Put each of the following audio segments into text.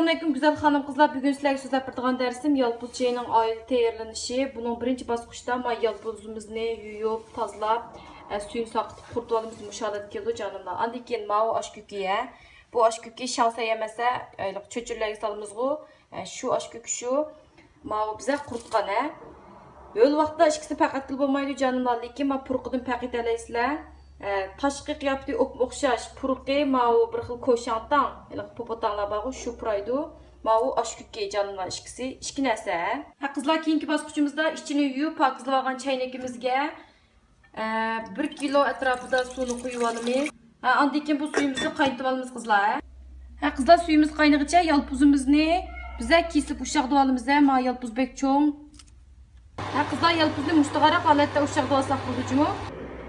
Assalamualaikum güzel hanım kızlar. Bugün sizlerge so'zlab beradigan dersim yalpuz çayının oila tayyorlanishi. Bunun birinchi bosqichda yalpuzimizni yuvib, tozalab, suyini saqitib quritib olamiz. Musholat keldi jonimlar. Andan keyin ma'u oshkukiga. Bu oshkuki shalsa yemasa, cho'chirlarga salamizgu. Shu oshkuki shu ma'u biza quritgan. Yo'l vaqtida ikkisi faqat qilib bo'lmaydi jonimlar, lekin men purqidan faqat alaysizlar. Tashqi qiyofati o'xshash purqi ma'u bir xil ko'shantang, popotanglar bor, shu puraydi. Ma'u oshkuki jonimlar ikkisi, ikki narsa. Qizlar keyingi bosqichimizda ichini yuvib, pokizlab olgan chaynakimizga 1 kilo atrofida suvni quyib olamiz. Andan keyin bu suyimizni qaynatib olamiz qizlar. Qizlar suyimiz qaynaguncha yalpuzimizni biza kesib ushoqda olamiz. Ma yalpuz bek cho'ng. Qizlar yalpuzni mushtaqaroq holatda ushoqda olsak bo'ladi-ku.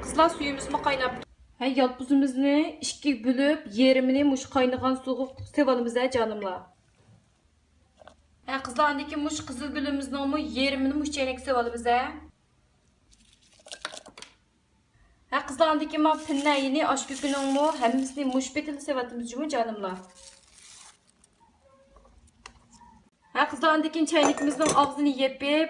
Qizlar suyimizni qaynab. Yalpuzimizni ikki bo'lib, yerimini mush qaynagan suvga sepib olamiz jonimlar. Qizlar andan keyin mush qizil gulimizning yerimini mush chaynakka sepib olamiz. Qizlar andan keyin men pinnayini oshkukining hammasini mush betilib sepib jonimlar. Qizlar andan keyin chaynakimizning og'zini yepib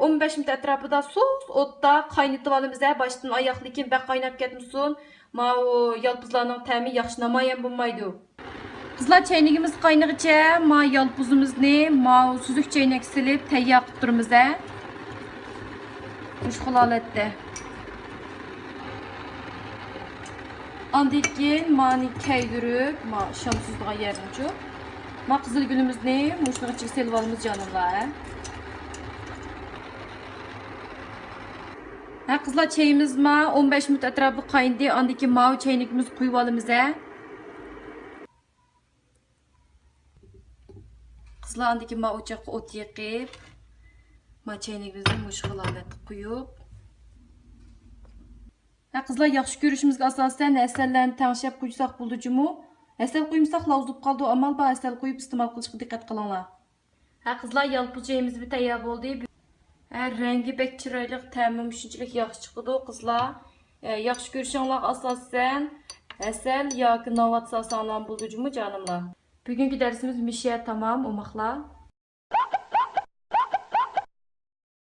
15 minut atrofida so'z o'tda qaynatib olamiz. Boshdan oyoq lekin baq qaynab ketmasin. Ma'u yalpuzlarning ta'mi yaxshi namoyon bo'lmaydi. Qizlar chaynagimiz qaynaguncha ma yalpuzimizni ma'u suzuk chaynak silib tayyor qilib turamiz. Xush holatda. Andan keyin ma'ni kaydirib, ma shamsizdiga yerimchi. Ma qizil gulimizni mushning ichiga selib olamiz jonimlar. Qizlar çayimiz 15 minut atrofida qayndi. Andan keyin ma'u chaynakimizni quyib olamiz. Qizlar andan keyin o'choqqa o't yoqib, chaynagimizni mush holatda quyib. Qizlar yaxshi ko'rishimizga asosan asallarni tangshab quysak bo'ldi-ku. Asal qo'ymsak lavzub qoldi, amal bor asal qo'yib iste'mol qilishga diqqat qilinglar. Qizlar yalpuz chayimiz tayyor bo'ldi. Rengi bek chiroyli, ta'mi shunchalik yaxshi chiqdi qizlar. Yaxshi ko'rishinglarga asosan asal yoki novat solsanglar bo'ldi-ku jonimlar. Bugungi darsimiz mishiya tamom, o'moqlar.